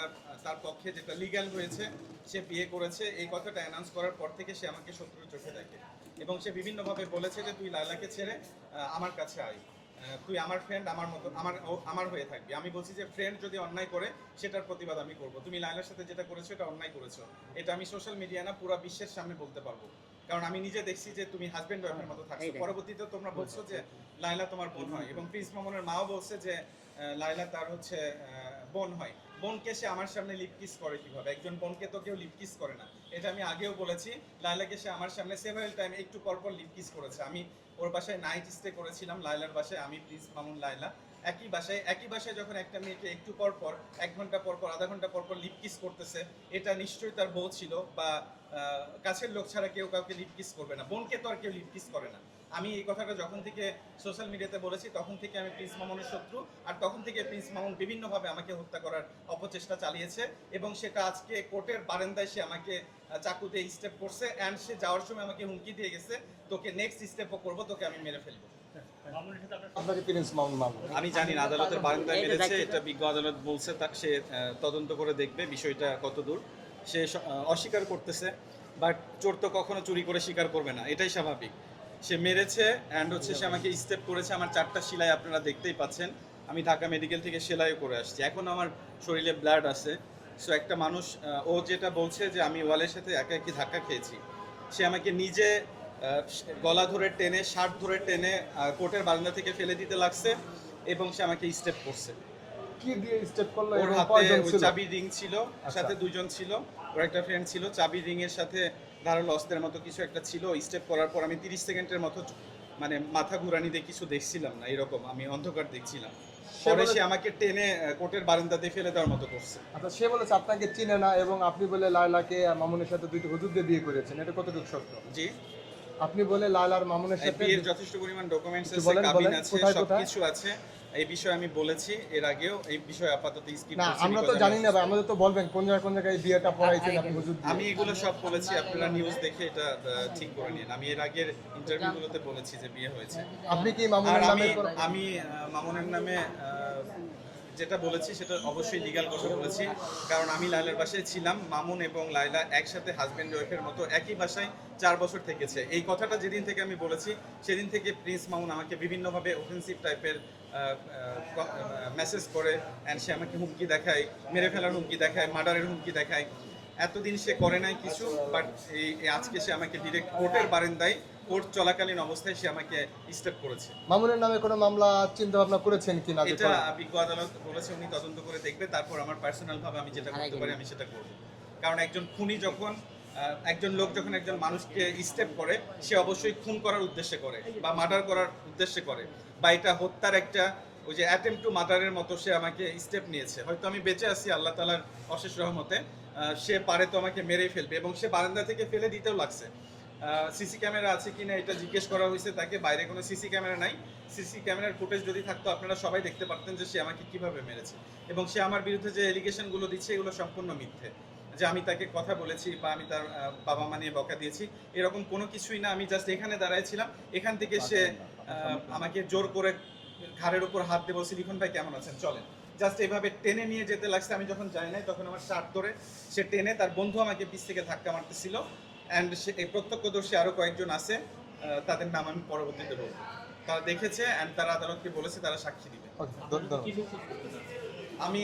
তার তার পক্ষে যেটা লিগ্যাল হয়েছে, সে বিয়ে করেছে, এই কথাটা অ্যানাউন্স করার পর থেকে সে আমাকে শত্রুর চোখে দেখে এবং সে বিভিন্নভাবে বলেছে যে তুই লায়লাকে ছেড়ে আমার কাছে আয়, তুই আমার ফ্রেন্ড, আমার মতো আমার হয়ে থাকবি। আমি বলছি যে ফ্রেন্ড যদি অন্যায় করে সেটার প্রতিবাদ আমি করব, তুমি লায়লার সাথে যেটা করেছো এটা অন্যায় করেছো, এটা আমি সোশ্যাল মিডিয়া না পুরো বিশ্বের সামনে বলতে পারবো, কারণ আমি নিজে দেখছি যে তুমি হাজবেন্ড ওয়াইফের মতো থাকছো। পরবর্তীতে তোমরা বলছো যে লায়লা তোমার বোন হয় এবং প্রিন্স মামুনের মাও বলছে যে লায়লা তার হচ্ছে বোন হয়। বোনকে সে আমার সামনে লিপকিস করে কিভাবে? একজন বোনকে তো কেউ লিপকিস করে না, এটা আমি আগেও বলেছি। লায়লাকে সে আমার সামনে সেভারাল টাইম একটু পরপর লিপকিস করেছে। আমি ওর বাসায় নাইট স্টে করেছিলাম, লায়লার বাসায়, আমি প্রিন্স মামুন লায়লা একই বাসায় যখন একটা মেয়েকে একটু পরপর 1 ঘন্টা পরপর আধা ঘন্টা পরপর লিপকিস করতেছে, এটা নিশ্চয়ই তার বউ ছিল বা কাছের লোক ছাড়া কেউ কাউকে লিপকিস করবে না। বোনকে তো আর কেউ লিপকিস করে না। আমি এই কথাটা যখন থেকে সোশ্যাল মিডিয়াতে বলেছি তখন থেকে আমি প্রিন্স মামুনের শত্রু, আর তখন থেকে প্রিন্স মামুন বিভিন্নভাবে আমাকে হত্যা করার অপচেষ্টা চালিয়েছে এবং সেটা আজকে কোর্টের বারান্দায় সে আমাকে চাকুতে স্টেপ করছে অ্যান্ড সে যাওয়ার সময় আমাকে হুমকি দিয়ে গেছে, তোকে নেক্সট স্টেপও করবো, তোকে আমি মেরে ফেলবো। আমি জানি না, আদালতের বারান্দায় মেরেছে, এটা বিজ্ঞ আদালত বলছে, সে তদন্ত করে দেখবে বিষয়টা কত দূর। সে অস্বীকার করতেছে, বাট চোর তো কখনো চুরি করে স্বীকার করবে না, এটাই স্বাভাবিক। সে মেরেছে অ্যান্ড হচ্ছে সে আমাকে স্টেপ করেছে। আমার 4টা সেলাই আপনারা দেখতেই পাচ্ছেন, আমি ঢাকা মেডিকেল থেকে সেলাইও করে আসছি, এখন আমার শরীরে ব্লাড আছে। সো একটা মানুষ, ও যেটা বলছে যে আমি ওয়ালের সাথে একা একই ধাক্কা খেয়েছি, সে আমাকে নিজে গলা ধরে টেনে, শার্ট ধরে টেনে কোর্টের বারান্দা থেকে ফেলে দিতে লাগছে এবং সে আমাকে স্টেপ করছে। কি দিয়ে স্টেপ করলো? ওর হাতে ওই চাবি রিং ছিল, সাথে 2 জন ছিল, ওর একটা ফ্রেন্ড ছিল, চাবি রিং এর সাথে ধারালো অস্ত্রের মতো কিছু একটা ছিল। স্টেপ করার পর আমি 30 সেকেন্ডের মতো মানে মাথা ঘুরানি দিয়ে কিছু দেখছিলাম না, এরকম আমি অন্ধকার দেখছিলাম। পরে সে আমাকে টেনে কোর্টের বারান্দাতে ফেলে দেওয়ার মতো করছে। আচ্ছা, সে বলেছে আপনাকে চিনে না এবং আপনি বলে লায়লাকে মামুনের সাথে 2টি হুজুর দিয়ে বিয়ে করেছেন, এটা কতটুকু সত্য? জি, আপনি বলে লায়লার মামুনের সাথে বিয়ের যথেষ্ট পরিমাণ ডকুমেন্টস আছে, কাবিন আছে, সবকিছু আছে। এই বিষয়ে আমি বলেছি এর আগেও, এই বিষয়ে আপাতত স্কিপ না, করছি। আমরা তো জানি না ভাই, আমাদের তো বলবেন কোন জায়গায় বিয়েটা পড়াইছেন আপনি হুজুর দিয়ে। আমি এগুলো সব বলেছি, আপনারা নিউজ দেখে এটা ঠিক করে নিন। আমি এর আগের ইন্টারভিউগুলোতে বলেছি যে বিয়ে হয়েছে। আপনি কি আর মামুনের নামে আমি মামুনের নামে যেটা বলেছি সেটা অবশ্যই লিগ্যাল কথা বলেছি, কারণ আমি লায়লার বাসায় ছিলাম। মামুন এবং লায়লা একসাথে হাজব্যান্ড ওয়াইফের মতো একই বাসায় 4 বছর থেকেছে। এই কথাটা যেদিন থেকে আমি বলেছি সেদিন থেকে প্রিন্স মামুন আমাকে বিভিন্নভাবে অফেন্সিভ টাইপের মেসেজ করে অ্যান্ড সে আমাকে হুমকি দেখায়, মেরে ফেলার হুমকি দেখায়, মার্ডারের হুমকি দেখায়। এতদিন সে করে নাই কিছু, বাট এই আজকে সে আমাকে ডিরেক্ট কোর্টের বারান্দায়, কোর্ট চলাকালীন অবস্থায় সে আমাকে স্টেপ করেছে। মামুনের নামে কোনো মামলা চিন্তা ভাবনা করেছেন কিনা? এটা বিজ্ঞ আদালত বলেছে উনি তদন্ত করে দেখবে, তারপর আমার পার্সোনাল ভাবে আমি যেটা করতে পারি আমি সেটা করব। কারণ একজন খুনি যখন একজন লোক যখন একজন মানুষকে স্টেপ করে, সে অবশ্যই খুন করার উদ্দেশ্যে করে বা মার্ডার করার উদ্দেশ্যে করে, বা এটা হত্যার একটা ওই যে অ্যাটেম্প টু মার্ডারের মতো সে আমাকে স্টেপ নিয়েছে। হয়তো আমি বেঁচে আছি আল্লাহ তাআলার অশেষ রহমতে, সে পারে তো আমাকে মেরেই ফেলবে এবং সে বারান্দা থেকে ফেলে দিতেও লাগছে। সিসি ক্যামেরা আছে কিনা এটা জিজ্ঞেস করা হয়েছে তাকে, বাইরে কোনো সিসি ক্যামেরা নাই। সিসি ক্যামেরার ফুটেজ যদি থাকতো আপনারা সবাই দেখতে পারতেন যে সে আমাকে কিভাবে মেরেছে। এবং সে আমার বিরুদ্ধে যে এলিগেশনগুলো দিচ্ছে এগুলো সম্পূর্ণ মিথ্যে, যে আমি তাকে কথা বলেছি বা আমি তার বাবা মা নিয়ে বকা দিয়েছি, এরকম কোনো কিছুই না। আমি জাস্ট এখানে দাঁড়াইছিলাম, এখান থেকে সে আমাকে জোর করে ঘাড়ের উপর হাত দিয়ে বলছে লিখন ভাই কেমন আছেন চলেন, জাস্ট এভাবে টেনে নিয়ে যেতে লাগছে। আমি যখন যাই নাই তখন আমার শার্ট ধরে সে টেনে, তার বন্ধু আমাকে পিছ থেকে ধাক্কা মারতেছিল অ্যান্ড সে প্রত্যক্ষদর্শী আরও কয়েকজন আছে, তাদের নাম আমি পরবর্তীতে বলবো। তারা দেখেছে অ্যান্ড তারা আদালতকে বলেছে তারা সাক্ষী দিবে। ধন্যবাদ। আমি